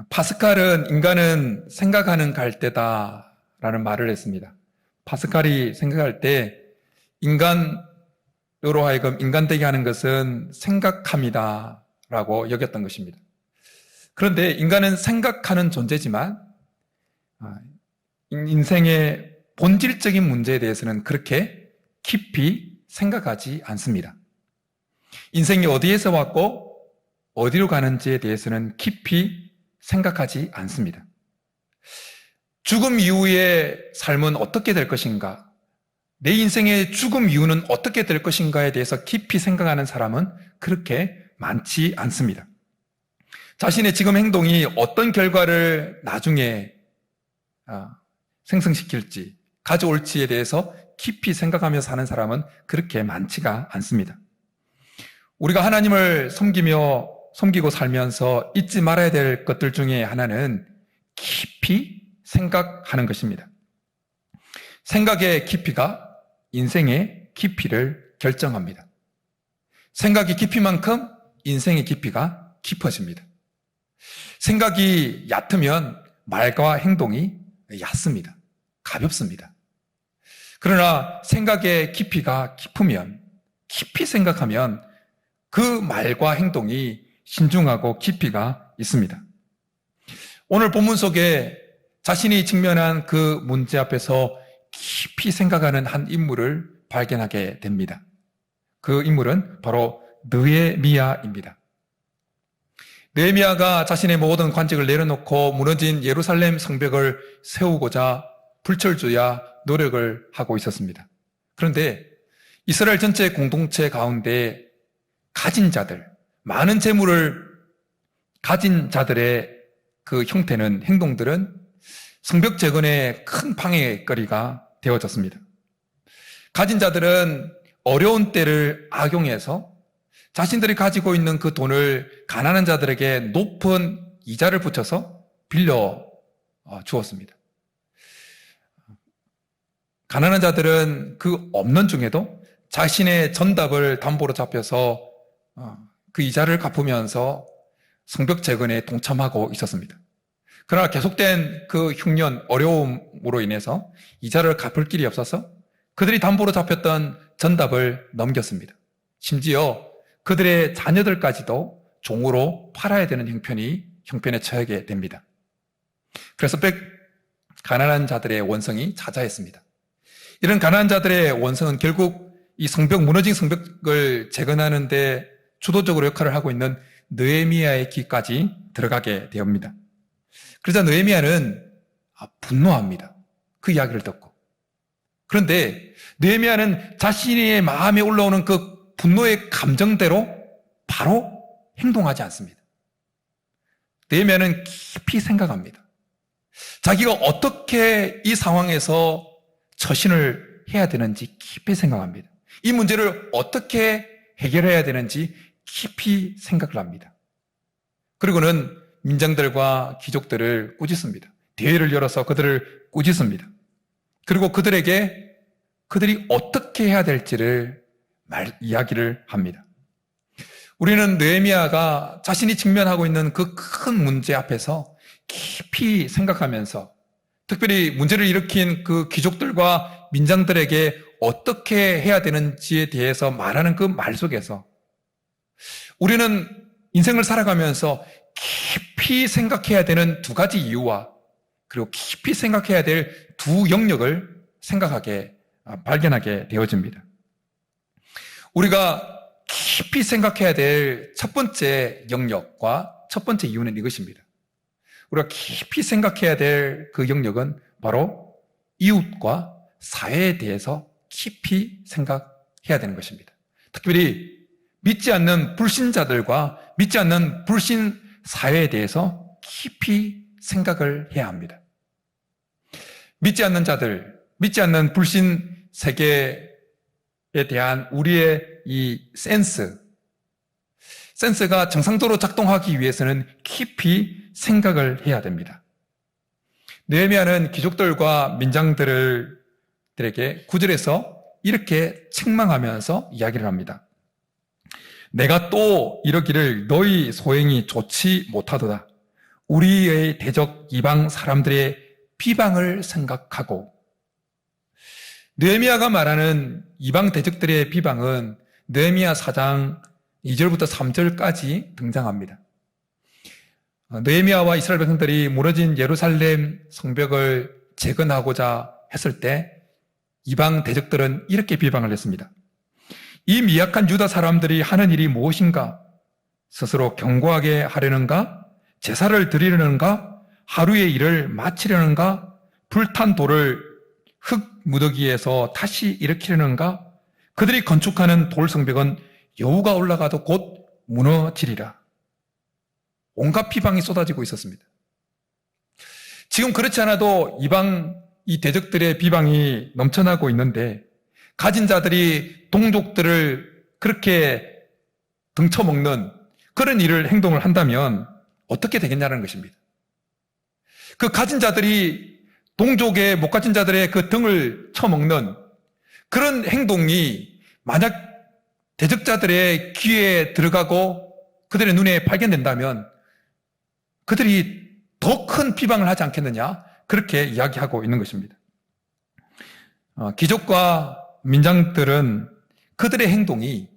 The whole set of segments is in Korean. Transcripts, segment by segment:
파스칼은 인간은 생각하는 갈대다라는 말을 했습니다. 파스칼이 생각할 때 인간으로 하여금 인간되게 하는 것은 생각함이다라고 여겼던 것입니다. 그런데 인간은 생각하는 존재지만 인생의 본질적인 문제에 대해서는 그렇게 깊이 생각하지 않습니다. 인생이 어디에서 왔고 어디로 가는지에 대해서는 깊이 생각하지 않습니다. 죽음 이후의 삶은 어떻게 될 것인가? 내 인생의 죽음 이후는 어떻게 될 것인가에 대해서 깊이 생각하는 사람은 그렇게 많지 않습니다. 자신의 지금 행동이 어떤 결과를 나중에 생성시킬지, 가져올지에 대해서 깊이 생각하며 사는 사람은 그렇게 많지가 않습니다. 우리가 하나님을 섬기고 살면서 잊지 말아야 될 것들 중에 하나는 깊이 생각하는 것입니다. 생각의 깊이가 인생의 깊이를 결정합니다. 생각의 깊이만큼 인생의 깊이가 깊어집니다. 생각이 얕으면 말과 행동이 얕습니다. 가볍습니다. 그러나 생각의 깊이가 깊으면, 깊이 생각하면 그 말과 행동이 신중하고 깊이가 있습니다. 오늘 본문 속에 자신이 직면한 그 문제 앞에서 깊이 생각하는 한 인물을 발견하게 됩니다. 그 인물은 바로 느헤미야입니다. 느헤미야가 자신의 모든 관직을 내려놓고 무너진 예루살렘 성벽을 세우고자 불철주야 노력을 하고 있었습니다. 그런데 이스라엘 전체 공동체 가운데 가진 자들, 많은 재물을 가진 자들의 그 형태는, 행동들은 성벽 재건의 큰 방해거리가 되어졌습니다. 가진 자들은 어려운 때를 악용해서 자신들이 가지고 있는 그 돈을 가난한 자들에게 높은 이자를 붙여서 빌려 주었습니다. 가난한 자들은 그 없는 중에도 자신의 전답을 담보로 잡혀서 그 이자를 갚으면서 성벽 재건에 동참하고 있었습니다. 그러나 계속된 그 흉년, 어려움으로 인해서 이자를 갚을 길이 없어서 그들이 담보로 잡혔던 전답을 넘겼습니다. 심지어 그들의 자녀들까지도 종으로 팔아야 되는 형편에 처하게 됩니다. 그래서 가난한 자들의 원성이 자자했습니다. 이런 가난한 자들의 원성은 결국 이 무너진 성벽을 재건하는 데 주도적으로 역할을 하고 있는 느헤미야의 귀까지 들어가게 되옵니다. 그러자 느헤미야는 분노합니다. 그 이야기를 듣고. 그런데 느헤미야는 자신의 마음에 올라오는 그 분노의 감정대로 바로 행동하지 않습니다. 느헤미야는 깊이 생각합니다. 자기가 어떻게 이 상황에서 처신을 해야 되는지 깊이 생각합니다. 이 문제를 어떻게 해결해야 되는지 깊이 생각을 합니다. 그리고는 민장들과 귀족들을 꾸짖습니다. 대회를 열어서 그들을 꾸짖습니다. 그리고 그들에게 그들이 어떻게 해야 될지를 이야기를 합니다. 우리는 느헤미야가 자신이 직면하고 있는 그 큰 문제 앞에서 깊이 생각하면서 특별히 문제를 일으킨 그 귀족들과 민장들에게 어떻게 해야 되는지에 대해서 말하는 그 말 속에서 우리는 인생을 살아가면서 깊이 생각해야 되는 두 가지 이유와 그리고 깊이 생각해야 될 두 영역을 발견하게 되어집니다. 우리가 깊이 생각해야 될 첫 번째 영역과 첫 번째 이유는 이것입니다. 우리가 깊이 생각해야 될 그 영역은 바로 이웃과 사회에 대해서 깊이 생각해야 되는 것입니다. 특별히 믿지 않는 불신자들과 믿지 않는 불신 사회에 대해서 깊이 생각을 해야 합니다. 믿지 않는 자들, 믿지 않는 불신 세계에 대한 우리의 이 센스가 정상적으로 작동하기 위해서는 깊이 생각을 해야 됩니다. 느헤미야는 귀족들과 민장들에게 9절에서 이렇게 책망하면서 이야기를 합니다. 내가 또 이러기를 너희 소행이 좋지 못하도다. 우리의 대적 이방 사람들의 비방을 생각하고, 느헤미야가 말하는 이방 대적들의 비방은 느헤미야 4장 2절부터 3절까지 등장합니다. 느헤미야와 이스라엘 백성들이 무너진 예루살렘 성벽을 재건하고자 했을 때 이방 대적들은 이렇게 비방을 했습니다. 이 미약한 유다 사람들이 하는 일이 무엇인가? 스스로 견고하게 하려는가? 제사를 드리려는가? 하루의 일을 마치려는가? 불탄 돌을 흙 무더기에서 다시 일으키려는가? 그들이 건축하는 돌 성벽은 여우가 올라가도 곧 무너지리라. 온갖 비방이 쏟아지고 있었습니다. 지금 그렇지 않아도 이방 이 대적들의 비방이 넘쳐나고 있는데, 가진 자들이 동족들을 그렇게 등쳐먹는 그런 일을 행동을 한다면 어떻게 되겠냐는 것입니다. 그 가진 자들이 동족의 못 가진 자들의 그 등을 쳐먹는 그런 행동이 만약 대적자들의 귀에 들어가고 그들의 눈에 발견된다면 그들이 더 큰 비방을 하지 않겠느냐, 그렇게 이야기하고 있는 것입니다. 귀족과 민장들은 그들의 행동이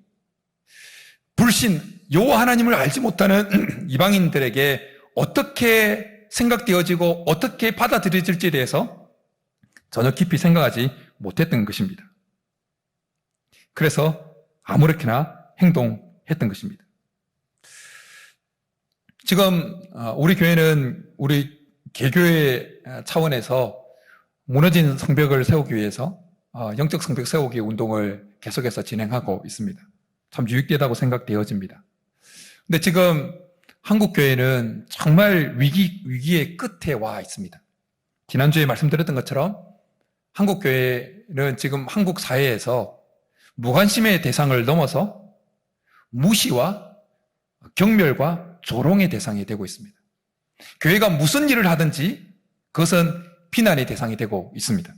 불신, 여호와 하나님을 알지 못하는 이방인들에게 어떻게 생각되어지고 어떻게 받아들여질지에 대해서 전혀 깊이 생각하지 못했던 것입니다. 그래서 아무렇게나 행동했던 것입니다. 지금 우리 교회는 우리 개교회 차원에서 무너진 성벽을 세우기 위해서 영적 성벽 세우기 운동을 계속해서 진행하고 있습니다. 참 유익되다고 생각되어집니다. 근데 지금 한국 교회는 정말 위기의 끝에 와 있습니다. 지난주에 말씀드렸던 것처럼 한국 교회는 지금 한국 사회에서 무관심의 대상을 넘어서 무시와 경멸과 조롱의 대상이 되고 있습니다. 교회가 무슨 일을 하든지 그것은 비난의 대상이 되고 있습니다.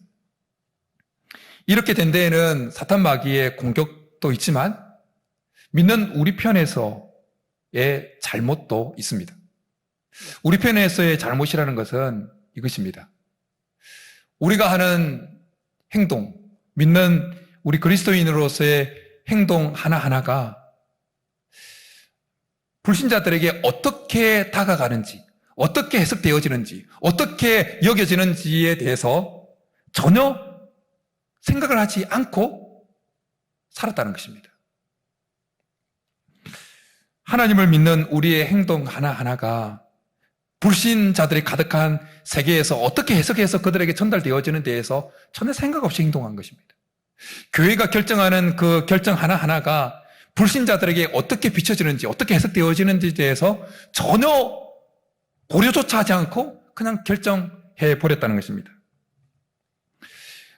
이렇게 된 데에는 사탄 마귀의 공격도 있지만 믿는 우리 편에서의 잘못도 있습니다. 우리 편에서의 잘못이라는 것은 이것입니다. 우리가 하는 행동, 믿는 우리 그리스도인으로서의 행동 하나하나가 불신자들에게 어떻게 다가가는지, 어떻게 해석되어지는지, 어떻게 여겨지는지에 대해서 전혀 생각을 하지 않고 살았다는 것입니다. 하나님을 믿는 우리의 행동 하나하나가 불신자들이 가득한 세계에서 어떻게 해석해서 그들에게 전달되어지는 데에서 전혀 생각 없이 행동한 것입니다. 교회가 결정하는 그 결정 하나하나가 불신자들에게 어떻게 비춰지는지, 어떻게 해석되어지는지에 대해서 전혀 고려조차 하지 않고 그냥 결정해 버렸다는 것입니다.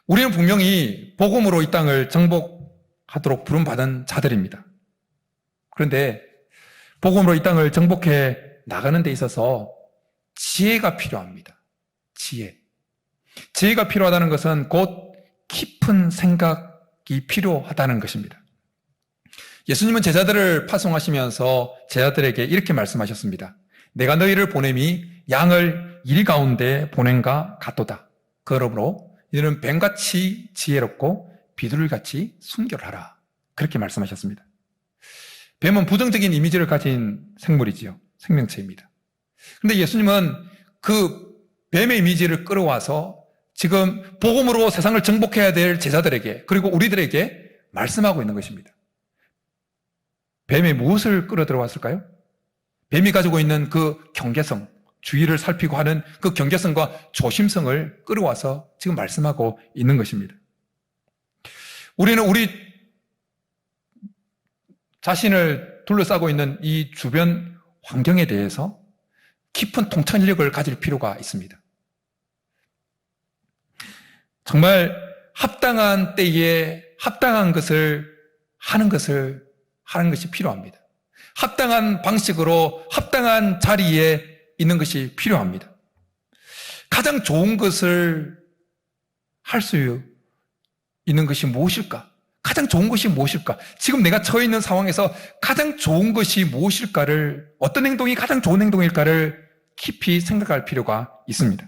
우리는 분명히 복음으로 이 땅을 정복하도록 부름받은 자들입니다. 그런데 복음으로 이 땅을 정복해 나가는 데 있어서 지혜가 필요합니다. 지혜가 필요하다는 것은 곧 깊은 생각이 필요하다는 것입니다. 예수님은 제자들을 파송하시면서 제자들에게 이렇게 말씀하셨습니다. 내가 너희를 보냄이 양을 일 가운데 보낸가 같도다. 그러므로 너희는 뱀같이 지혜롭고 비둘기같이 순결하라. 그렇게 말씀하셨습니다. 뱀은 부정적인 이미지를 가진 생물이지요. 생명체입니다. 그런데 예수님은 그 뱀의 이미지를 끌어와서 지금 복음으로 세상을 정복해야 될 제자들에게, 그리고 우리들에게 말씀하고 있는 것입니다. 뱀이 무엇을 끌어들어왔을까요? 뱀이 가지고 있는 그 경계성, 주의를 살피고 하는 그 경계성과 조심성을 끌어와서 지금 말씀하고 있는 것입니다. 우리는 우리 자신을 둘러싸고 있는 이 주변 환경에 대해서 깊은 통찰력을 가질 필요가 있습니다. 정말 합당한 때에 합당한 것을 하는 것이 필요합니다. 합당한 방식으로 합당한 자리에 있는 것이 필요합니다. 가장 좋은 것을 할 수 있는 것이 무엇일까? 가장 좋은 것이 무엇일까? 지금 내가 처해 있는 상황에서 가장 좋은 것이 무엇일까를, 어떤 행동이 가장 좋은 행동일까를 깊이 생각할 필요가 있습니다.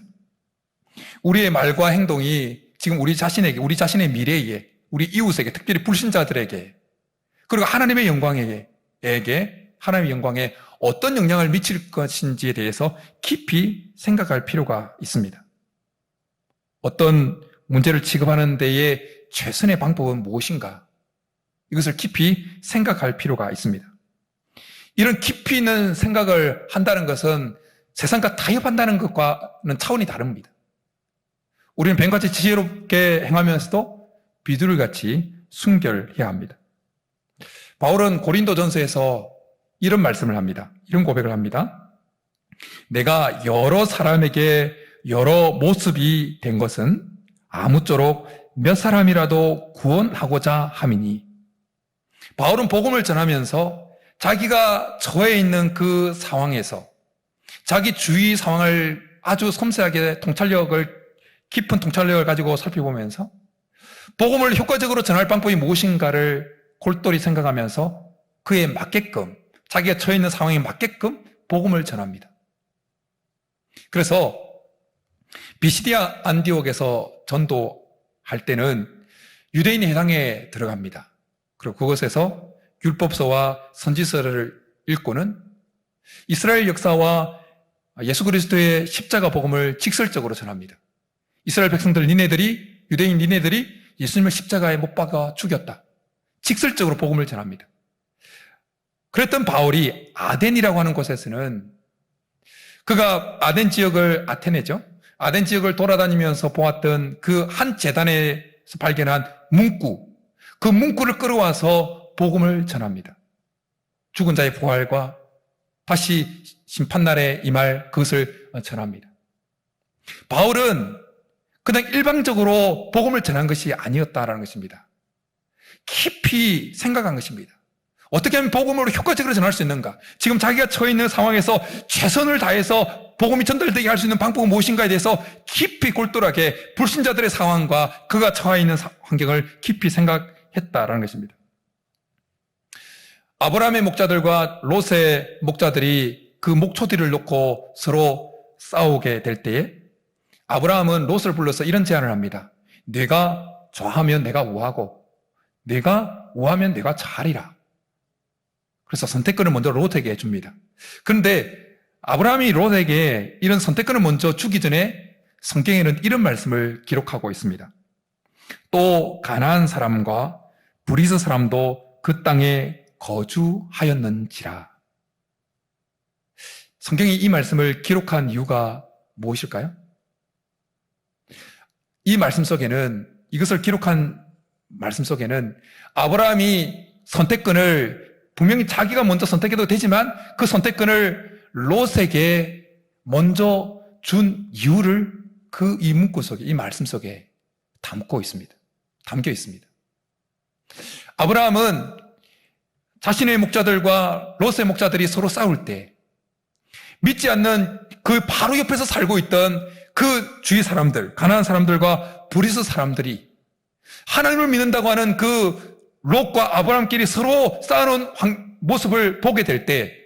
우리의 말과 행동이 지금 우리 자신에게, 우리 자신의 미래에, 우리 이웃에게, 특별히 불신자들에게, 그리고 하나님의 영광에게, 하나님의 영광에 어떤 영향을 미칠 것인지에 대해서 깊이 생각할 필요가 있습니다. 어떤 문제를 취급하는 데에 최선의 방법은 무엇인가? 이것을 깊이 생각할 필요가 있습니다. 이런 깊이 있는 생각을 한다는 것은 세상과 타협한다는 것과는 차원이 다릅니다. 우리는 뱀같이 지혜롭게 행하면서도 비둘기같이 순결해야 합니다. 바울은 고린도전서에서 이런 말씀을 합니다. 이런 고백을 합니다. 내가 여러 사람에게 여러 모습이 된 것은 아무쪼록 몇 사람이라도 구원하고자 함이니. 바울은 복음을 전하면서 자기가 처해 있는 그 상황에서 자기 주위 상황을 아주 섬세하게 깊은 통찰력을 가지고 살펴보면서 복음을 효과적으로 전할 방법이 무엇인가를 골똘히 생각하면서 그에 맞게끔, 자기가 처해 있는 상황에 맞게끔 복음을 전합니다. 그래서 비시디아 안디옥에서 전도할 때는 유대인의 회당에 들어갑니다. 그리고 그곳에서 율법서와 선지서를 읽고는 이스라엘 역사와 예수 그리스도의 십자가 복음을 직설적으로 전합니다. 이스라엘 백성들 유대인 니네들이 예수님을 십자가에 못 박아 죽였다. 직설적으로 복음을 전합니다. 그랬던 바울이 아덴이라고 하는 곳에서는 그가 아덴 지역을 아테네죠. 아덴 지역을 돌아다니면서 보았던 그 한 제단에서 발견한 문구, 그 문구를 끌어와서 복음을 전합니다. 죽은 자의 부활과 다시 심판날에 임할 그것을 전합니다. 바울은 그냥 일방적으로 복음을 전한 것이 아니었다라는 것입니다. 깊이 생각한 것입니다. 어떻게 하면 복음으로 효과적으로 전할 수 있는가? 지금 자기가 처해 있는 상황에서 최선을 다해서 복음이 전달되게 할 수 있는 방법은 무엇인가에 대해서 깊이 골똘하게 불신자들의 상황과 그가 처해 있는 환경을 깊이 생각했다라는 것입니다. 아브라함의 목자들과 롯의 목자들이 그 목초디를 놓고 서로 싸우게 될 때에 아브라함은 롯을 불러서 이런 제안을 합니다. 네가 좌하면 내가 우하고 네가 우하면 내가 좌하리라. 그래서 선택권을 먼저 롯에게 줍니다. 그런데 아브라함이 롯에게 이런 선택권을 먼저 주기 전에 성경에는 이런 말씀을 기록하고 있습니다. 또 가나안 사람과 브리스 사람도 그 땅에 거주하였는지라. 성경이 이 말씀을 기록한 이유가 무엇일까요? 이 말씀 속에는, 이것을 기록한 말씀 속에는 아브라함이 선택권을 분명히 자기가 먼저 선택해도 되지만 그 선택권을 롯에게 먼저 준 이유를 이 문구 속에, 이 말씀 속에 담고 있습니다. 담겨 있습니다. 아브라함은 자신의 목자들과 롯의 목자들이 서로 싸울 때 믿지 않는 그 바로 옆에서 살고 있던 그 주위 사람들, 가나안 사람들과 브리스 사람들이 하나님을 믿는다고 하는 그 롯과 아브라함끼리 서로 싸우는 모습을 보게 될 때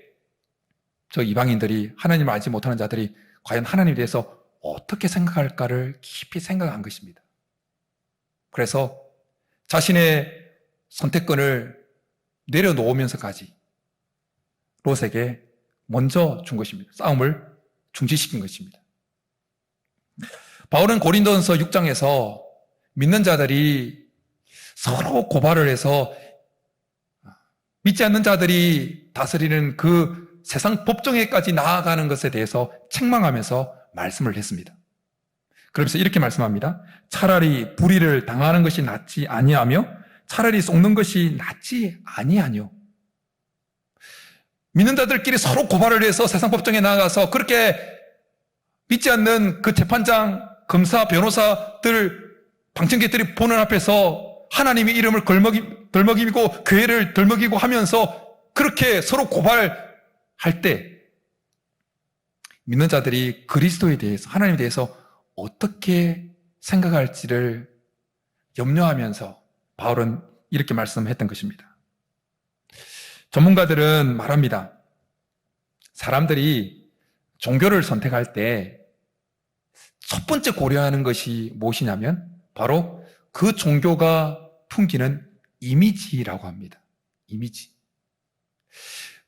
저 이방인들이, 하나님을 알지 못하는 자들이 과연 하나님에 대해서 어떻게 생각할까를 깊이 생각한 것입니다. 그래서 자신의 선택권을 내려놓으면서까지 롯에게 먼저 준 것입니다. 싸움을 중지시킨 것입니다. 바울은 고린도전서 6장에서 믿는 자들이 서로 고발을 해서 믿지 않는 자들이 다스리는 그 세상 법정에까지 나아가는 것에 대해서 책망하면서 말씀을 했습니다. 그러면서 이렇게 말씀합니다. 차라리 불의를 당하는 것이 낫지 아니하며 차라리 속는 것이 낫지 아니하뇨. 믿는 자들끼리 서로 고발을 해서 세상 법정에 나아가서 그렇게 믿지 않는 그 재판장, 검사, 변호사들, 방청객들이 보는 앞에서 하나님의 이름을 덜먹이고 교회를 덜먹이고 하면서 그렇게 서로 고발할 때 믿는 자들이 그리스도에 대해서, 하나님에 대해서 어떻게 생각할지를 염려하면서 바울은 이렇게 말씀했던 것입니다. 전문가들은 말합니다. 사람들이 종교를 선택할 때 첫 번째 고려하는 것이 무엇이냐면 바로 그 종교가 풍기는 이미지라고 합니다. 이미지.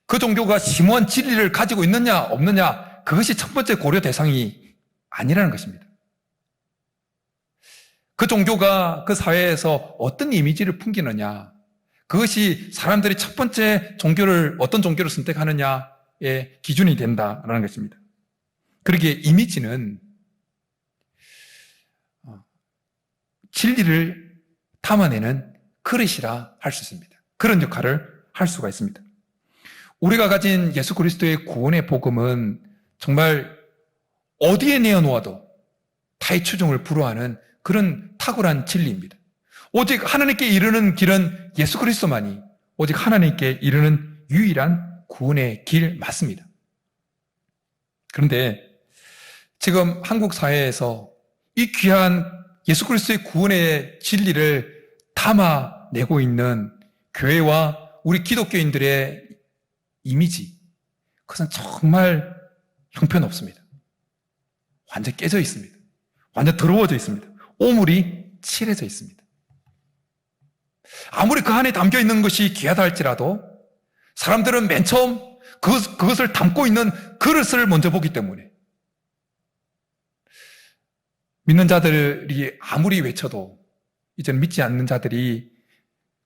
그 종교가 심오한 진리를 가지고 있느냐 없느냐, 그것이 첫 번째 고려 대상이 아니라는 것입니다. 그 종교가 그 사회에서 어떤 이미지를 풍기느냐, 그것이 사람들이 첫 번째 어떤 종교를 선택하느냐의 기준이 된다라는 것입니다. 그러기에 이미지는 진리를 담아내는 그릇이라 할 수 있습니다. 그런 역할을 할 수가 있습니다. 우리가 가진 예수 그리스도의 구원의 복음은 정말 어디에 내어놓아도 타의 추종을 불허하는 그런 탁월한 진리입니다. 오직 하나님께 이르는 길은 예수 그리스도만이 오직 하나님께 이르는 유일한 구원의 길 맞습니다. 그런데 지금 한국 사회에서 이 귀한 예수 그리스도의 구원의 진리를 담아내고 있는 교회와 우리 기독교인들의 이미지, 그것은 정말 형편없습니다. 완전 깨져 있습니다. 완전 더러워져 있습니다. 오물이 칠해져 있습니다. 아무리 그 안에 담겨 있는 것이 귀하다 할지라도 사람들은 맨 처음 그것을 담고 있는 그릇을 먼저 보기 때문에 믿는 자들이 아무리 외쳐도 이제는 믿지 않는 자들이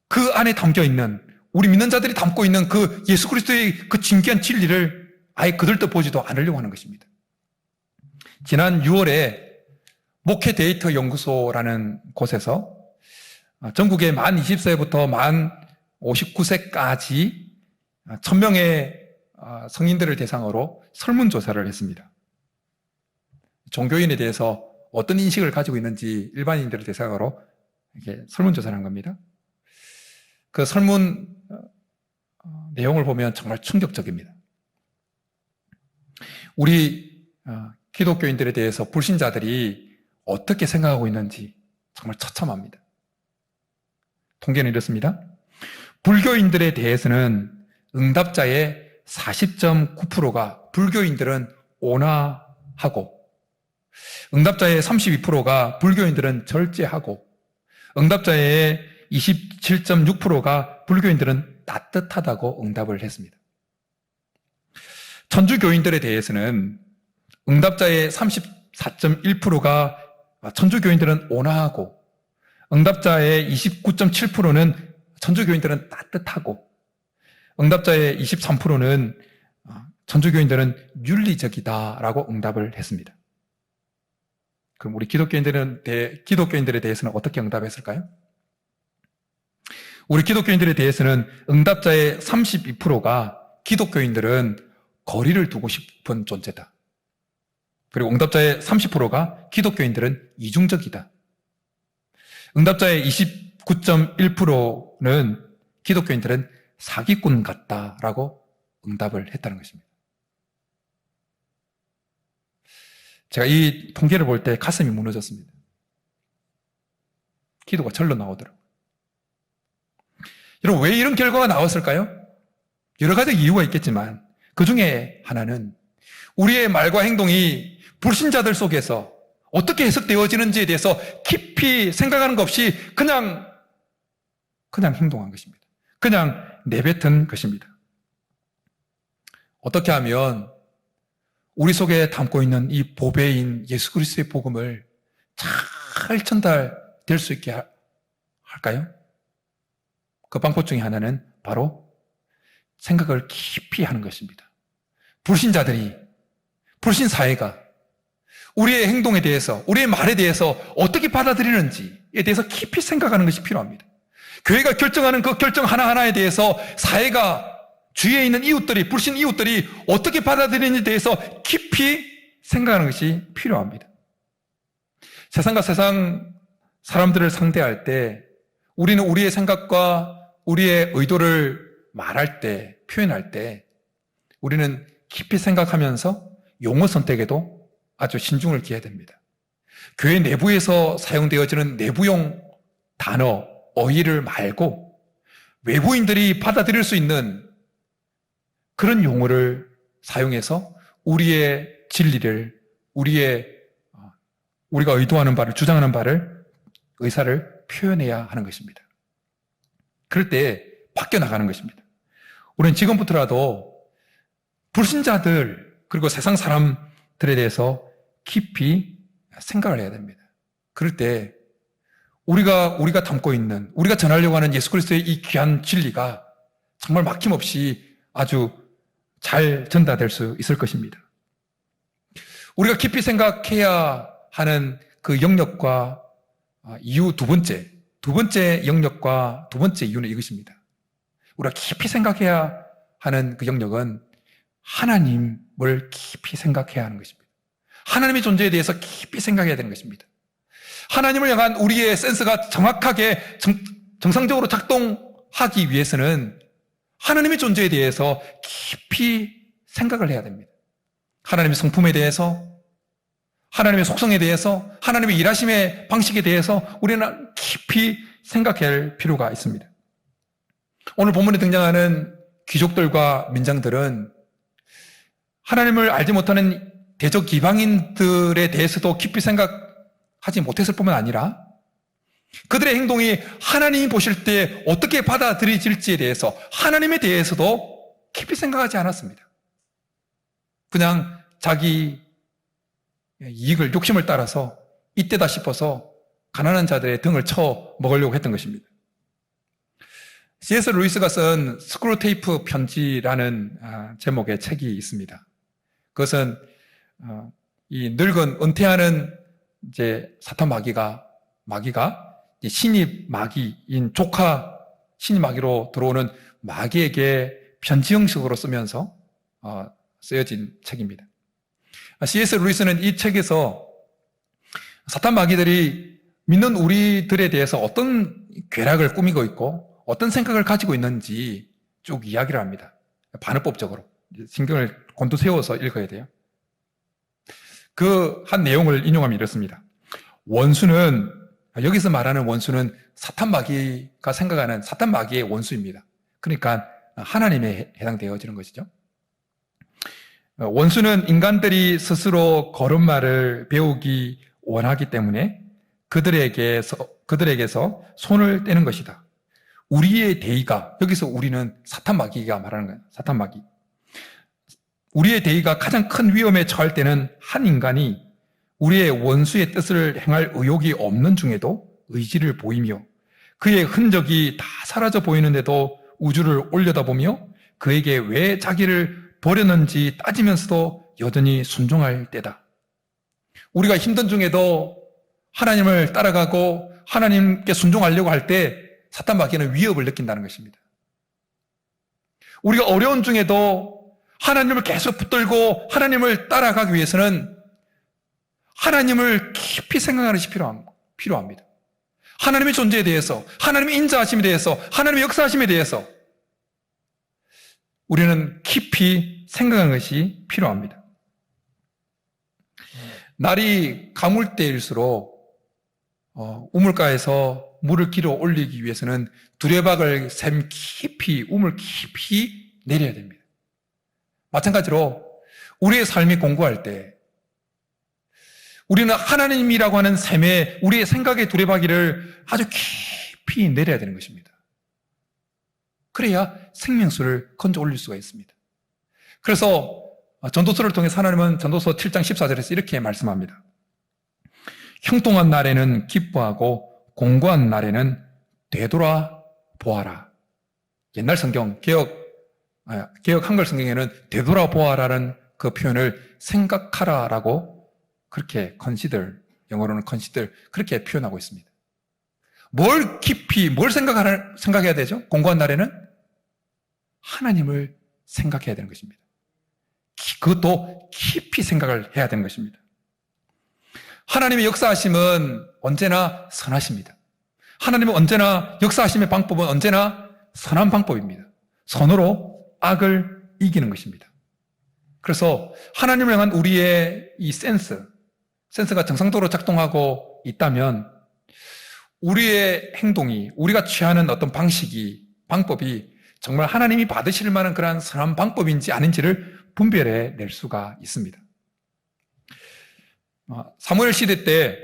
그 안에 담겨 있는, 우리 믿는 자들이 담고 있는 그 예수 그리스도의 그 진귀한 진리를 아예 그들도 보지도 않으려고 하는 것입니다. 지난 6월에 목회 데이터 연구소라는 곳에서 전국의 만 20세부터 만 59세까지 1000명의 성인들을 대상으로 설문조사를 했습니다. 종교인에 대해서 어떤 인식을 가지고 있는지 일반인들을 대상으로 이렇게 설문조사를 한 겁니다. 그 설문 내용을 보면 정말 충격적입니다. 우리 기독교인들에 대해서 불신자들이 어떻게 생각하고 있는지 정말 처참합니다. 통계는 이렇습니다. 불교인들에 대해서는 응답자의 40.9%가 불교인들은 온화하고, 응답자의 32%가 불교인들은 절제하고, 응답자의 27.6%가 불교인들은 따뜻하다고 응답을 했습니다. 천주교인들에 대해서는 응답자의 34.1%가 천주교인들은 온화하고, 응답자의 29.7%는 천주교인들은 따뜻하고, 응답자의 23%는 천주교인들은 윤리적이다라고 응답을 했습니다. 그럼 우리 기독교인들에 대해서는 어떻게 응답했을까요? 우리 기독교인들에 대해서는 응답자의 32%가 기독교인들은 거리를 두고 싶은 존재다. 그리고 응답자의 30%가 기독교인들은 이중적이다. 응답자의 29.1%는 기독교인들은 사기꾼 같다라고 응답을 했다는 것입니다. 제가 이 통계를 볼 때 가슴이 무너졌습니다. 기도가 절로 나오더라고요. 여러분, 왜 이런 결과가 나왔을까요? 여러 가지 이유가 있겠지만 그 중에 하나는 우리의 말과 행동이 불신자들 속에서 어떻게 해석되어지는지에 대해서 깊이 생각하는 것 없이 그냥 행동한 것입니다. 그냥 내뱉은 것입니다. 어떻게 하면 우리 속에 담고 있는 이 보배인 예수 그리스도의 복음을 잘 전달될 수 있게 할까요? 그 방법 중에 하나는 바로 생각을 깊이 하는 것입니다. 불신자들이, 불신 사회가 우리의 행동에 대해서, 우리의 말에 대해서 어떻게 받아들이는지에 대해서 깊이 생각하는 것이 필요합니다. 교회가 결정하는 그 결정 하나하나에 대해서 사회가, 주위에 있는 이웃들이, 불신 이웃들이 어떻게 받아들이는지에 대해서 깊이 생각하는 것이 필요합니다. 세상과 세상 사람들을 상대할 때 우리는 우리의 생각과 우리의 의도를 말할 때, 표현할 때 우리는 깊이 생각하면서 용어 선택에도 아주 신중을 기해야 됩니다. 교회 내부에서 사용되어지는 내부용 단어, 어휘를 말고 외부인들이 받아들일 수 있는 그런 용어를 사용해서 우리의 진리를, 우리가 의도하는 바를, 주장하는 바를, 의사를 표현해야 하는 것입니다. 그럴 때 바뀌어 나가는 것입니다. 우리는 지금부터라도 불신자들 그리고 세상 사람들에 대해서 깊이 생각을 해야 됩니다. 그럴 때 우리가 담고 있는, 우리가 전하려고 하는 예수 그리스도의 이 귀한 진리가 정말 막힘없이 아주 잘 전달될 수 있을 것입니다. 우리가 깊이 생각해야 하는 그 영역과 이유 두 번째 영역과 두 번째 이유는 이것입니다. 우리가 깊이 생각해야 하는 그 영역은 하나님을 깊이 생각해야 하는 것입니다. 하나님의 존재에 대해서 깊이 생각해야 되는 것입니다. 하나님을 향한 우리의 센스가 정확하게 정상적으로 작동하기 위해서는 하나님의 존재에 대해서 깊이 생각을 해야 됩니다. 하나님의 성품에 대해서, 하나님의 속성에 대해서, 하나님의 일하심의 방식에 대해서 우리는 깊이 생각할 필요가 있습니다. 오늘 본문에 등장하는 귀족들과 민장들은 하나님을 알지 못하는 대적 이방인들에 대해서도 깊이 생각하지 못했을 뿐만 아니라 그들의 행동이 하나님이 보실 때 어떻게 받아들여질지에 대해서, 하나님에 대해서도 깊이 생각하지 않았습니다. 그냥 자기 이익을, 욕심을 따라서 이때다 싶어서 가난한 자들의 등을 쳐 먹으려고 했던 것입니다. C.S. 루이스가 쓴 스크루테이프 편지라는 제목의 책이 있습니다. 그것은 이 늙은 은퇴하는 이제 사탄 마귀가 신입 마귀인 조카 신입 마귀로 들어오는 마귀에게 편지 형식으로 쓰면서 쓰여진 책입니다. C.S. 루이스는 이 책에서 사탄 마귀들이 믿는 우리들에 대해서 어떤 괴락을 꾸미고 있고 어떤 생각을 가지고 있는지 쭉 이야기를 합니다. 반어법적으로 신경을 곤두세워서 읽어야 돼요. 그 한 내용을 인용하면 이렇습니다. 원수는, 여기서 말하는 원수는 사탄 마귀가 생각하는 사탄 마귀의 원수입니다. 그러니까 하나님에 해당되어지는 것이죠. 원수는 인간들이 스스로 걸음마를 배우기 원하기 때문에 그들에게서 손을 떼는 것이다. 우리의 대의가, 여기서 우리는 사탄 마귀가 말하는 거예요. 사탄 마귀. 우리의 대의가 가장 큰 위험에 처할 때는 한 인간이 우리의 원수의 뜻을 행할 의욕이 없는 중에도 의지를 보이며 그의 흔적이 다 사라져 보이는데도 우주를 올려다보며 그에게 왜 자기를 버렸는지 따지면서도 여전히 순종할 때다. 우리가 힘든 중에도 하나님을 따라가고 하나님께 순종하려고 할 때 사탄 마귀는 위협을 느낀다는 것입니다. 우리가 어려운 중에도 하나님을 계속 붙들고 하나님을 따라가기 위해서는 하나님을 깊이 생각하는 것이 필요합니다. 하나님의 존재에 대해서, 하나님의 인자하심에 대해서, 하나님의 역사하심에 대해서 우리는 깊이 생각하는 것이 필요합니다. 날이 가물 때일수록 우물가에서 물을 길어 올리기 위해서는 두레박을 샘 깊이, 우물 깊이 내려야 됩니다. 마찬가지로 우리의 삶이 공고할 때 우리는 하나님이라고 하는 샘에 우리의 생각의 두레박이를 아주 깊이 내려야 되는 것입니다. 그래야 생명수를 건져 올릴 수가 있습니다. 그래서 전도서를 통해서 하나님은 전도서 7장 14절에서 이렇게 말씀합니다. 형통한 날에는 기뻐하고 공고한 날에는 되돌아 보아라. 옛날 성경, 개혁 한글 성경에는 되돌아 보아라는 그 표현을 생각하라라고 그렇게 영어로는 consider 그렇게 표현하고 있습니다. 뭘 깊이, 뭘 생각해야 되죠? 공고한 날에는 하나님을 생각해야 되는 것입니다. 그것도 깊이 생각을 해야 되는 것입니다. 하나님의 역사하심은 언제나 선하십니다. 하나님은 언제나 역사하심의 방법은 언제나 선한 방법입니다. 선으로 악을 이기는 것입니다. 그래서 하나님을 향한 우리의 이 센스가 정상적으로 작동하고 있다면 우리의 행동이, 우리가 취하는 어떤 방법이 정말 하나님이 받으실 만한 그러한 선한 방법인지 아닌지를 분별해 낼 수가 있습니다. 사무엘 시대 때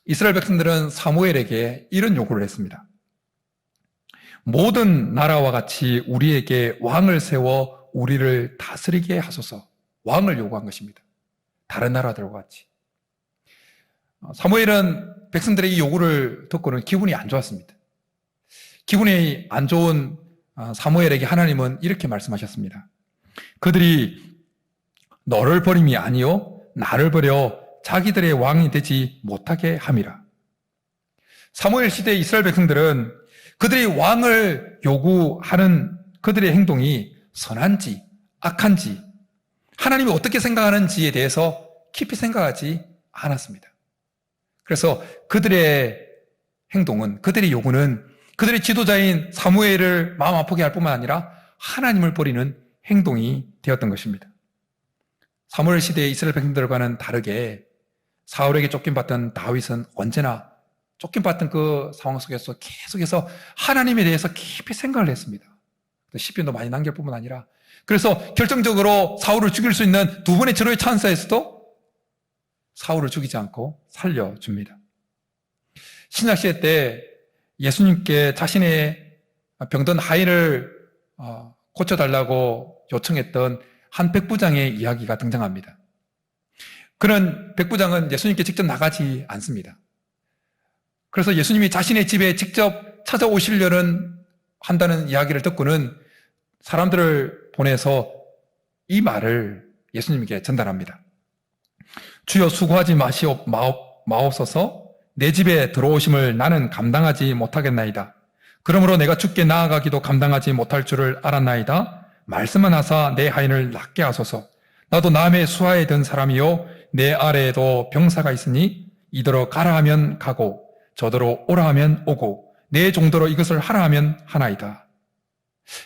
이스라엘 백성들은 사무엘에게 이런 요구를 했습니다. 모든 나라와 같이 우리에게 왕을 세워 우리를 다스리게 하소서. 왕을 요구한 것입니다. 다른 나라들과 같이. 사무엘은 백성들의 이 요구를 듣고는 기분이 안 좋았습니다. 기분이 안 좋은 사무엘에게 하나님은 이렇게 말씀하셨습니다. 그들이 너를 버림이 아니요 나를 버려 자기들의 왕이 되지 못하게 함이라. 사무엘 시대의 이스라엘 백성들은 그들이 왕을 요구하는 그들의 행동이 선한지 악한지 하나님이 어떻게 생각하는지에 대해서 깊이 생각하지 않았습니다. 그래서 그들의 행동은, 그들의 요구는 그들의 지도자인 사무엘을 마음 아프게 할 뿐만 아니라 하나님을 버리는 행동이 되었던 것입니다. 사무엘 시대의 이스라엘 백성들과는 다르게 사울에게 쫓김받던 다윗은 언제나 쫓김받던 그 상황 속에서 계속해서 하나님에 대해서 깊이 생각을 했습니다. 시편도 많이 남길 뿐만 아니라 그래서 결정적으로 사울을 죽일 수 있는 두 번의 절호의 찬스에서도 사울을 죽이지 않고 살려줍니다. 신약시대 때 예수님께 자신의 병든 하인을 고쳐달라고 요청했던 한 백부장의 이야기가 등장합니다. 그런 백부장은 예수님께 직접 나가지 않습니다. 그래서 예수님이 자신의 집에 직접 찾아오시려는 한다는 이야기를 듣고는 사람들을 보내서 이 말을 예수님께 전달합니다. 주여 수고하지 마옵소서. 내 집에 들어오심을 나는 감당하지 못하겠나이다. 그러므로 내가 주께 나아가기도 감당하지 못할 줄을 알았나이다. 말씀만 하사 내 하인을 낫게 하소서. 나도 남의 수하에 든 사람이요 내 아래에도 병사가 있으니 이더러 가라 하면 가고 저더러 오라 하면 오고 내 종도로 이것을 하라 하면 하나이다.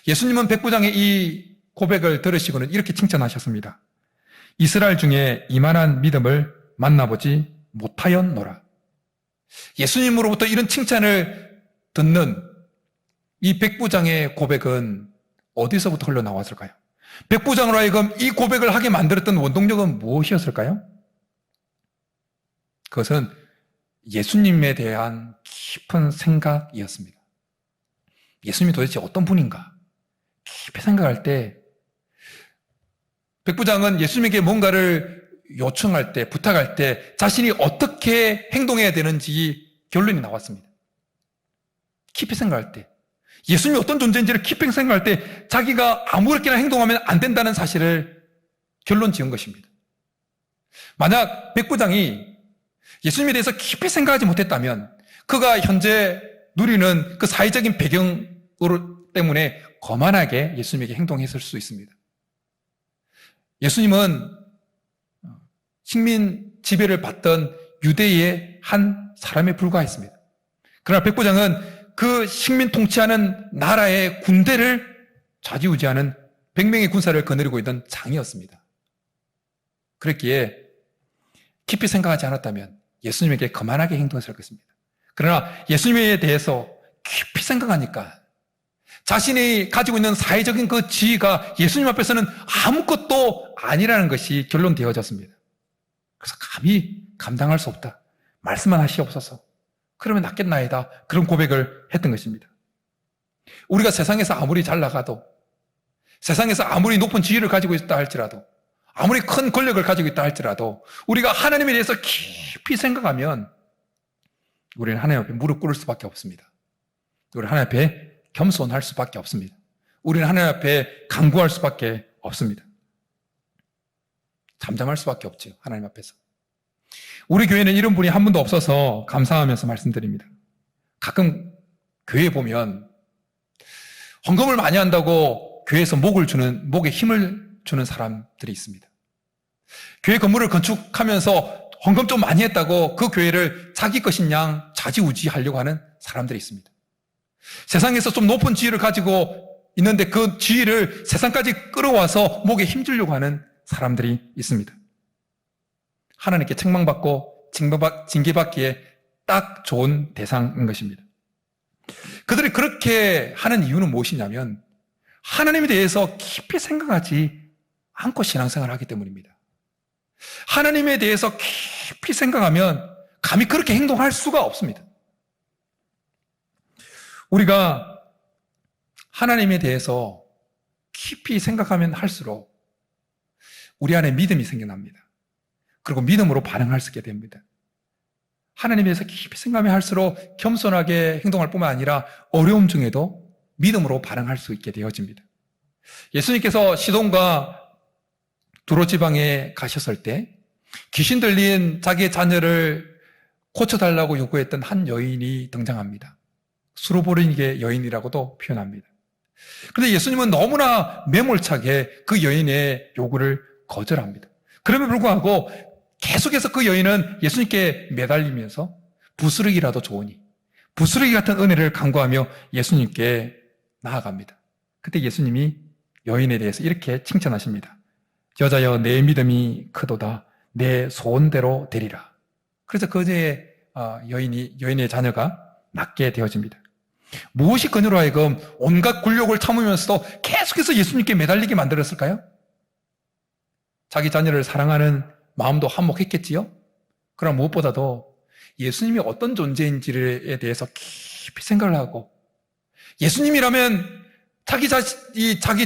예수님은 백부장의 이 고백을 들으시고는 이렇게 칭찬하셨습니다. 이스라엘 중에 이만한 믿음을 만나보지 못하였노라. 예수님으로부터 이런 칭찬을 듣는 이 백부장의 고백은 어디서부터 흘러나왔을까요? 백부장으로 하여금 이 고백을 하게 만들었던 원동력은 무엇이었을까요? 그것은 예수님에 대한 깊은 생각이었습니다. 예수님이 도대체 어떤 분인가? 깊이 생각할 때 백부장은 예수님에게 뭔가를 요청할 때, 부탁할 때 자신이 어떻게 행동해야 되는지 결론이 나왔습니다. 깊이 생각할 때, 예수님이 어떤 존재인지를 깊이 생각할 때 자기가 아무렇게나 행동하면 안 된다는 사실을 결론 지은 것입니다. 만약 백부장이 예수님에 대해서 깊이 생각하지 못했다면 그가 현재 누리는 그 사회적인 배경 때문에 거만하게 예수님에게 행동했을 수 있습니다. 예수님은 식민 지배를 받던 유대의 한 사람에 불과했습니다. 그러나 백부장은 그 식민 통치하는 나라의 군대를 좌지우지하는 100명의 군사를 거느리고 있던 장이었습니다. 그랬기에 깊이 생각하지 않았다면 예수님에게 거만하게 행동했을 것입니다. 그러나 예수님에 대해서 깊이 생각하니까 자신이 가지고 있는 사회적인 그 지위가 예수님 앞에서는 아무것도 아니라는 것이 결론되어졌습니다. 그래서 감히 감당할 수 없다. 말씀만 하시옵소서. 그러면 낫겠나이다. 그런 고백을 했던 것입니다. 우리가 세상에서 아무리 잘 나가도, 세상에서 아무리 높은 지위를 가지고 있다 할지라도, 아무리 큰 권력을 가지고 있다 할지라도 우리가 하나님에 대해서 깊이 생각하면 우리는 하나님 앞에 무릎 꿇을 수밖에 없습니다. 우리는 하나님 앞에 겸손할 수밖에 없습니다. 우리는 하나님 앞에 간구할 수밖에 없습니다. 잠잠할 수밖에 없죠. 하나님 앞에서. 우리 교회는 이런 분이 한 분도 없어서 감사하면서 말씀드립니다. 가끔 교회에 보면 헌금을 많이 한다고 교회에서 목에 힘을 주는 사람들이 있습니다. 교회 건물을 건축하면서 헌금 좀 많이 했다고 그 교회를 자기 것인 양 좌지우지하려고 하는 사람들이 있습니다. 세상에서 좀 높은 지위를 가지고 있는데 그 지위를 세상까지 끌어와서 목에 힘주려고 하는 사람들이 있습니다. 하나님께 책망받고 징계받기에 딱 좋은 대상인 것입니다. 그들이 그렇게 하는 이유는 무엇이냐면 하나님에 대해서 깊이 생각하지 않고 신앙생활을 하기 때문입니다. 하나님에 대해서 깊이 생각하면 감히 그렇게 행동할 수가 없습니다. 우리가 하나님에 대해서 깊이 생각하면 할수록 우리 안에 믿음이 생겨납니다. 그리고 믿음으로 반응할 수 있게 됩니다. 하나님에 대해서 깊이 생각하면 할수록 겸손하게 행동할 뿐만 아니라 어려움 중에도 믿음으로 반응할 수 있게 되어집니다. 예수님께서 시돈과 두로 지방에 가셨을 때 귀신 들린 자기의 자녀를 고쳐달라고 요구했던 한 여인이 등장합니다. 수로보니게 여인이라고도 표현합니다. 그런데 예수님은 너무나 매몰차게 그 여인의 요구를 거절합니다. 그럼에도 불구하고 계속해서 그 여인은 예수님께 매달리면서 부스러기라도 좋으니 부스러기 같은 은혜를 간구하며 예수님께 나아갑니다. 그때 예수님이 여인에 대해서 이렇게 칭찬하십니다. 여자여 내 믿음이 크도다 내 소원대로 되리라. 그래서 그제에 여인의 자녀가 낫게 되어집니다. 무엇이 그녀로 하여금 온갖 굴욕을 참으면서도 계속해서 예수님께 매달리게 만들었을까요? 자기 자녀를 사랑하는 마음도 한몫했겠지요? 그러나 무엇보다도 예수님이 어떤 존재인지에 대해서 깊이 생각을 하고 예수님이라면 자기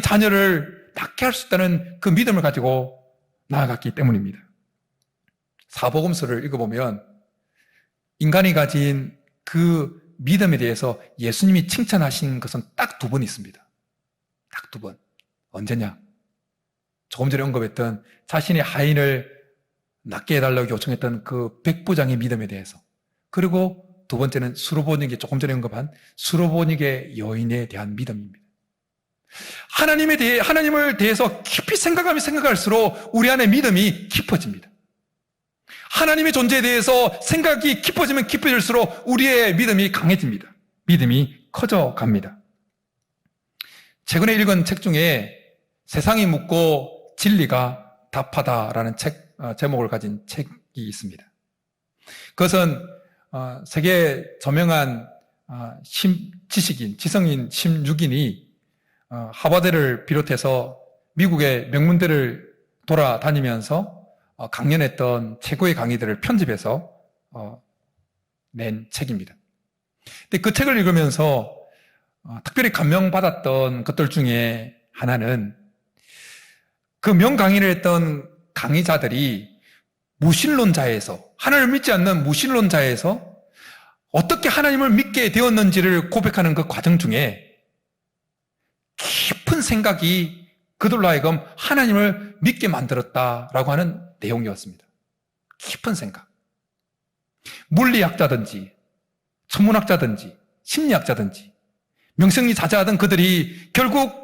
자녀를 낫게 할 수 있다는 그 믿음을 가지고 나아갔기 때문입니다. 사복음서를 읽어보면 인간이 가진 그 믿음에 대해서 예수님이 칭찬하신 것은 딱 2번 있습니다. 딱 2번. 언제냐? 조금 전에 언급했던 자신의 하인을 낫게 해달라고 요청했던 그 백부장의 믿음에 대해서, 그리고 2번째는 수로보니게 조금 전에 언급한 수로보니게 여인에 대한 믿음입니다. 하나님을 대해서 깊이 생각하면 생각할수록 우리 안에 믿음이 깊어집니다. 하나님의 존재에 대해서 생각이 깊어지면 깊어질수록 우리의 믿음이 강해집니다. 믿음이 커져 갑니다. 최근에 읽은 책 중에 세상이 묻고 진리가 답하다라는 제목을 가진 책이 있습니다. 그것은 세계 저명한 지성인 16인이 하버드를 비롯해서 미국의 명문대를 돌아다니면서 강연했던 최고의 강의들을 편집해서 낸 책입니다. 근데 그 책을 읽으면서 특별히 감명받았던 것들 중에 하나는 그 명강의를 했던 강의자들이 무신론자에서, 하나님을 믿지 않는 무신론자에서 어떻게 하나님을 믿게 되었는지를 고백하는 그 과정 중에 깊은 생각이 그들로 하여금 하나님을 믿게 만들었다라고 하는 내용이었습니다. 깊은 생각. 물리학자든지 천문학자든지 심리학자든지 명성이 자자하던 그들이 결국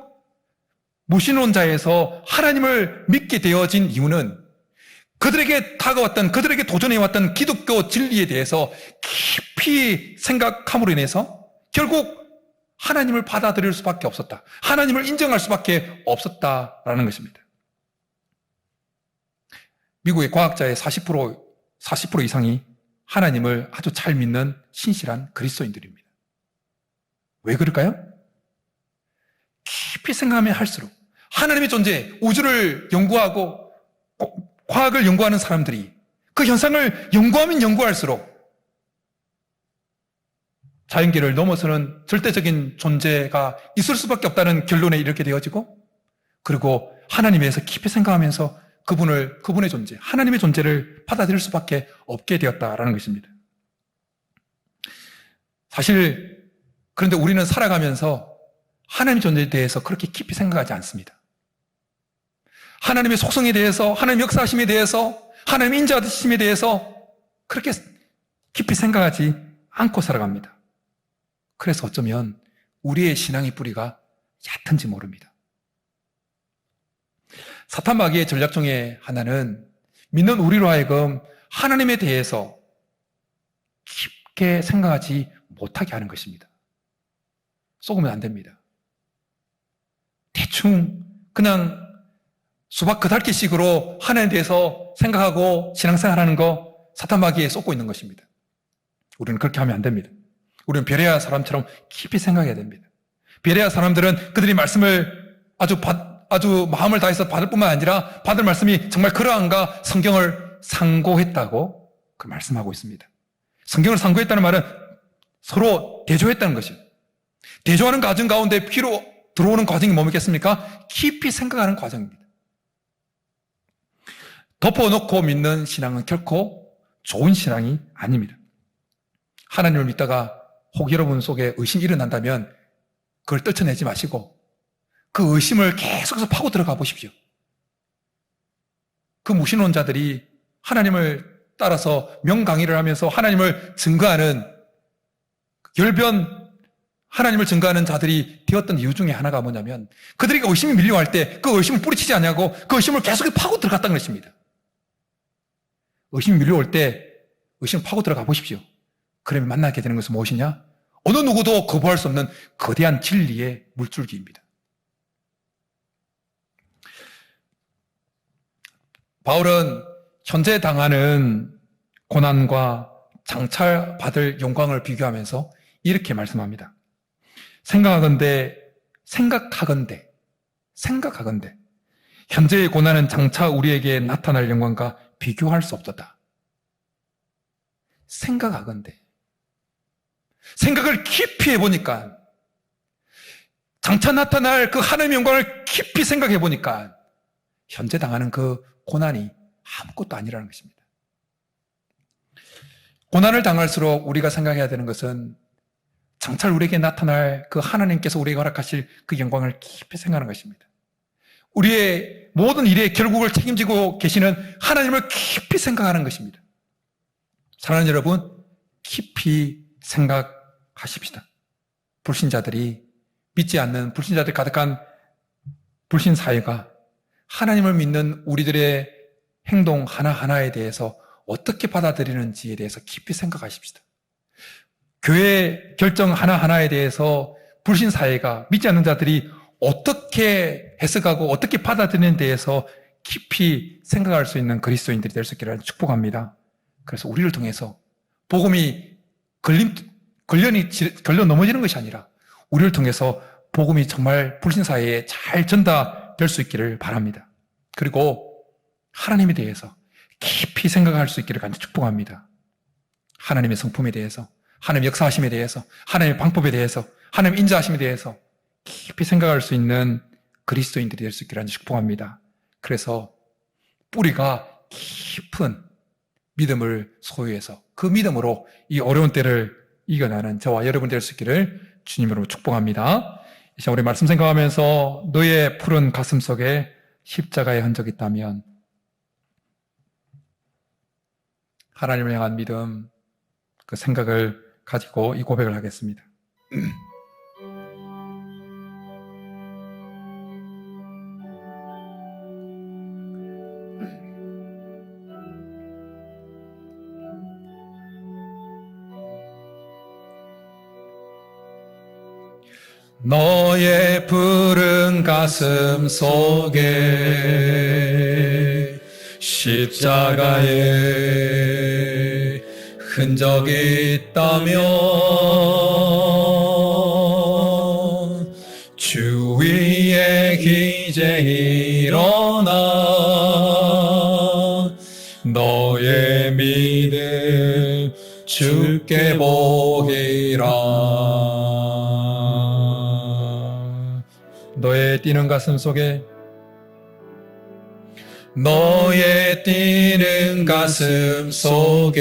무신론자에서 하나님을 믿게 되어진 이유는 그들에게 다가왔던, 그들에게 도전해왔던 기독교 진리에 대해서 깊이 생각함으로 인해서 결국 하나님을 받아들일 수밖에 없었다. 하나님을 인정할 수밖에 없었다라는 것입니다. 미국의 과학자의 40% 이상이 하나님을 아주 잘 믿는 신실한 그리스도인들입니다. 왜 그럴까요? 깊이 생각하면 할수록 하나님의 존재, 우주를 연구하고 과학을 연구하는 사람들이 그 현상을 연구하면 연구할수록 자연계를 넘어서는 절대적인 존재가 있을 수밖에 없다는 결론에 이렇게 되어지고, 그리고 하나님에서 깊이 생각하면서 그분의 존재, 하나님의 존재를 받아들일 수밖에 없게 되었다라는 것입니다. 사실 그런데 우리는 살아가면서 하나님의 존재에 대해서 그렇게 깊이 생각하지 않습니다. 하나님의 속성에 대해서, 하나님의 역사하심에 대해서, 하나님의 인자하심에 대해서 그렇게 깊이 생각하지 않고 살아갑니다. 그래서 어쩌면 우리의 신앙의 뿌리가 얕은지 모릅니다. 사탄 마귀의 전략 중에 하나는 믿는 우리로 하여금 하나님에 대해서 깊게 생각하지 못하게 하는 것입니다. 속으면 안 됩니다. 대충 그냥 수박 그달기식으로 하나님에 대해서 생각하고 신앙생활하는 거 사탄 마귀에 쏟고 있는 것입니다. 우리는 그렇게 하면 안 됩니다. 우리는 베레아 사람처럼 깊이 생각해야 됩니다. 베레아 사람들은 그들이 말씀을 아주 마음을 다해서 받을 뿐만 아니라 받을 말씀이 정말 그러한가 성경을 상고했다고 그 말씀하고 있습니다. 성경을 상고했다는 말은 서로 대조했다는 것이에요. 대조하는 과정 가운데 피로 들어오는 과정이 뭡니겠습니까? 깊이 생각하는 과정입니다. 덮어놓고 믿는 신앙은 결코 좋은 신앙이 아닙니다. 하나님을 믿다가 혹 여러분 속에 의심이 일어난다면 그걸 떨쳐내지 마시고 그 의심을 계속해서 파고 들어가 보십시오. 그 무신론자들이 하나님을 따라서 명강의를 하면서 하나님을 증거하는 열변 하나님을 증거하는 자들이 되었던 이유 중에 하나가 뭐냐면 그들에게 의심이 밀려갈 때 그 의심을 뿌리치지 않냐고 그 의심을 계속해서 파고 들어갔다는 것입니다. 의심이 밀려올 때 의심을 파고 들어가 보십시오. 그러면 만나게 되는 것은 무엇이냐? 어느 누구도 거부할 수 없는 거대한 진리의 물줄기입니다. 바울은 현재 당하는 고난과 장차받을 영광을 비교하면서 이렇게 말씀합니다. 생각하건대 현재의 고난은 장차 우리에게 나타날 영광과 비교할 수 없었다. 생각하건대 생각을 깊이 해보니까 장차 나타날 그 하나님의 영광을 깊이 생각해 보니까 현재 당하는 그 고난이 아무것도 아니라는 것입니다. 고난을 당할수록 우리가 생각해야 되는 것은 장차 우리에게 나타날 그 하나님께서 우리에게 허락하실 그 영광을 깊이 생각하는 것입니다. 우리의 모든 일의 결국을 책임지고 계시는 하나님을 깊이 생각하는 것입니다. 사랑하는 여러분, 깊이 생각하십시다. 불신자들이 믿지 않는 불신자들이 가득한 불신 사회가 하나님을 믿는 우리들의 행동 하나하나에 대해서 어떻게 받아들이는지에 대해서 깊이 생각하십시다. 교회 결정 하나하나에 대해서 불신 사회가 믿지 않는 자들이 어떻게 해석하고 어떻게 받아들이는 데에서 깊이 생각할 수 있는 그리스도인들이 될 수 있기를 축복합니다. 그래서 우리를 통해서 복음이 걸려 넘어지는 것이 아니라 우리를 통해서 복음이 정말 불신 사회에 잘 전달될 수 있기를 바랍니다. 그리고 하나님에 대해서 깊이 생각할 수 있기를 간절히 축복합니다. 하나님의 성품에 대해서, 하나님의 역사하심에 대해서, 하나님의 방법에 대해서, 하나님의 인자하심에 대해서 깊이 생각할 수 있는 그리스도인들이 될 수 있기를 간절히 축복합니다. 그래서 뿌리가 깊은 믿음을 소유해서 그 믿음으로 이 어려운 때를 이겨나는 저와 여러분 될 수 있기를 주님으로 축복합니다. 이제 우리 말씀 생각하면서 너의 푸른 가슴 속에 십자가의 흔적이 있다면 하나님을 향한 믿음, 그 생각을 가지고 이 고백을 하겠습니다. 너의 푸른 가슴 속에 십자가의 흔적이 있다면 주 위에 기제 일어나 너의 믿음 주께 보이라. 너의 뛰는 가슴 속에 너의 뛰는 가슴 속에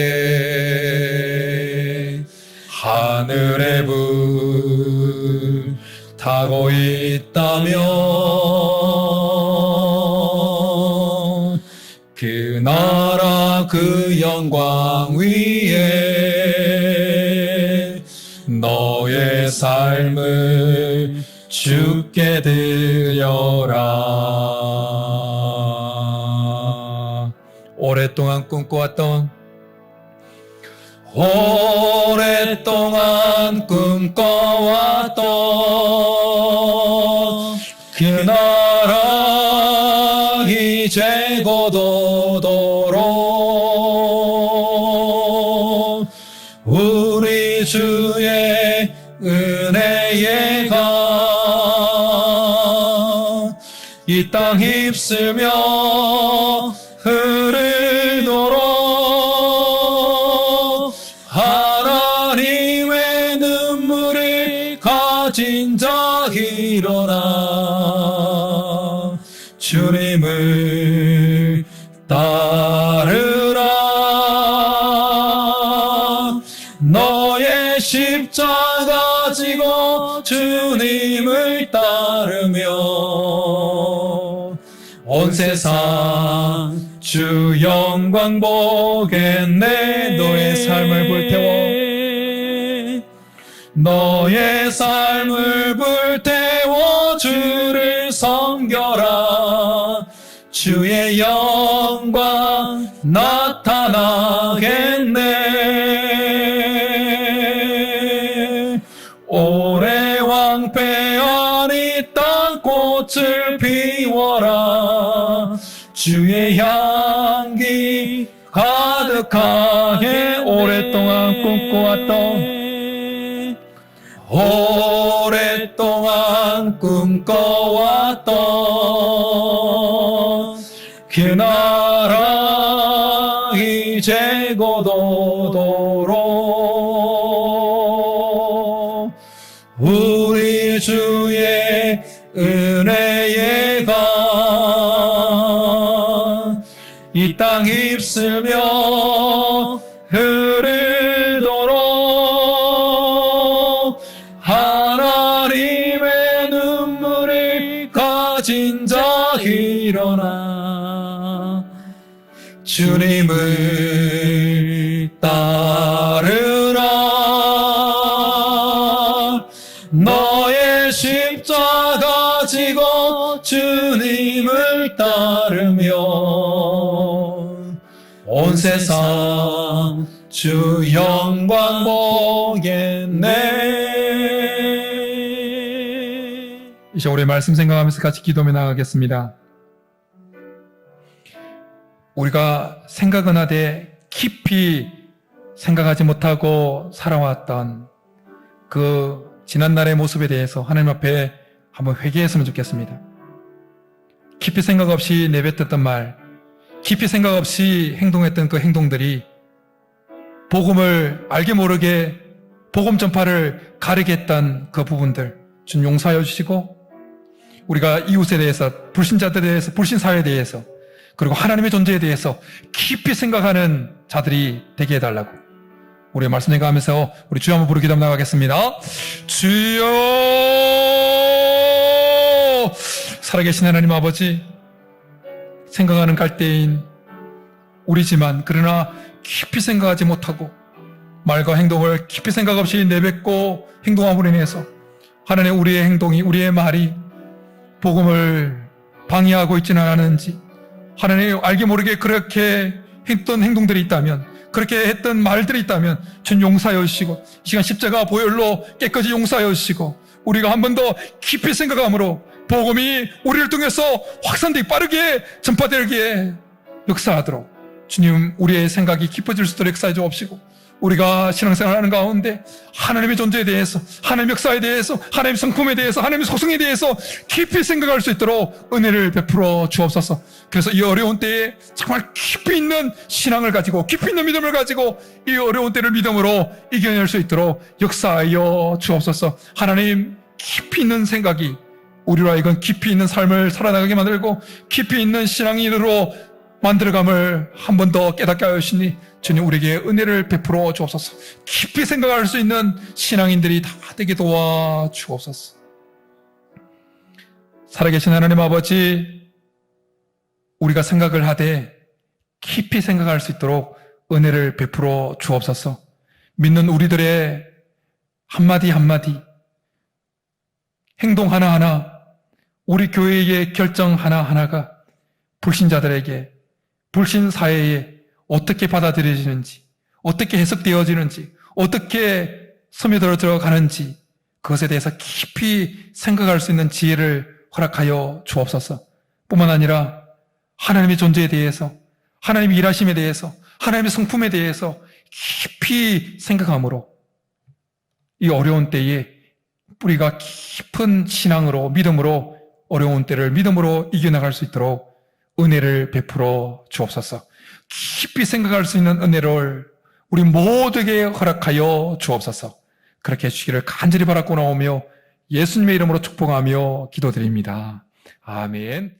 하늘의 불 타고 있다면 그 나라 그 영광 위에 너의 삶을 주께 드려라. 오랫동안 꿈꿔왔던 그 나라 이제 곧 오도록 우리 주의 은혜의 강 이 땅 휩쓸며 흐르도록 하나님의 눈물을 가진 자 일어나 주님을 따르라. 너의 십자가 지고 주님을 따르며 온 세상 주 영광 보겠네. 너의 삶을 불태워 너의 삶을 불태워 주를 섬겨라. 주의 영광 나타나겠네. 오래 황폐한 이 땅 꽃을 피워라. 주의 향기 가득하게 오랫동안 꿈꿔왔던 그 나라 이제 곧 오도록 우리 주의 은혜의 강 이 땅 휩쓸며 흐르도록 하나님의 눈물을 가진 자 일어나 주님을 따르라. 너의 십자가 지고 주님을 따르며 온 세상 주 영광 보겠네. 이제 우리 말씀 생각하면서 같이 기도해 나가겠습니다. 우리가 생각은 하되 깊이 생각하지 못하고 살아왔던 그 지난날의 모습에 대해서 하나님 앞에 한번 회개했으면 좋겠습니다. 깊이 생각 없이 내뱉었던 말, 깊이 생각 없이 행동했던 그 행동들이 복음을 알게 모르게 복음 전파를 가르게 했던 그 부분들 좀 용서하여 주시고, 우리가 이웃에 대해서, 불신자들에 대해서, 불신사회에 대해서, 그리고 하나님의 존재에 대해서 깊이 생각하는 자들이 되게 해달라고 우리의 말씀 생각하면서 우리 주여 한번 부르기도 한번 나가겠습니다. 주여, 살아계신 하나님 아버지, 생각하는 갈대인 우리지만 그러나 깊이 생각하지 못하고 말과 행동을 깊이 생각 없이 내뱉고 행동함으로 인해서 하나님, 우리의 행동이, 우리의 말이 복음을 방해하고 있지는 않았는지, 하나님 알게 모르게 그렇게 했던 행동들이 있다면, 그렇게 했던 말들이 있다면 전 용서하여 주시고, 이 시간 십자가 보혈로 깨끗이 용서하여 주시고, 우리가 한 번 더 깊이 생각함으로 복음이 우리를 통해서 확산되게 빠르게 전파되기에 역사하도록 주님, 우리의 생각이 깊어질 수 있도록 역사해 주옵시고, 우리가 신앙생활하는 가운데 하나님의 존재에 대해서, 하나님의 역사에 대해서, 하나님의 성품에 대해서, 하나님의 소성에 대해서 깊이 생각할 수 있도록 은혜를 베풀어 주옵소서. 그래서 이 어려운 때에 정말 깊이 있는 신앙을 가지고, 깊이 있는 믿음을 가지고 이 어려운 때를 믿음으로 이겨낼 수 있도록 역사하여 주옵소서. 하나님, 깊이 있는 생각이 우리로 하여금 깊이 있는 삶을 살아나가게 만들고 깊이 있는 신앙인으로 만들어감을 한 번 더 깨닫게 하여 주시니 주님, 우리에게 은혜를 베풀어 주옵소서. 깊이 생각할 수 있는 신앙인들이 다 되게 도와 주옵소서. 살아계신 하나님 아버지, 우리가 생각을 하되 깊이 생각할 수 있도록 은혜를 베풀어 주옵소서. 믿는 우리들의 한마디 한마디, 행동 하나하나, 우리 교회의 결정 하나하나가 불신자들에게, 불신사회에 어떻게 받아들여지는지, 어떻게 해석되어지는지, 어떻게 스며들어 들어가는지, 그것에 대해서 깊이 생각할 수 있는 지혜를 허락하여 주옵소서. 뿐만 아니라 하나님의 존재에 대해서, 하나님의 일하심에 대해서, 하나님의 성품에 대해서 깊이 생각함으로 이 어려운 때에 우리가 깊은 신앙으로, 믿음으로 어려운 때를 믿음으로 이겨나갈 수 있도록 은혜를 베풀어 주옵소서. 깊이 생각할 수 있는 은혜를 우리 모두에게 허락하여 주옵소서. 그렇게 해주시기를 간절히 바라고 나오며 예수님의 이름으로 축복하며 기도드립니다. 아멘.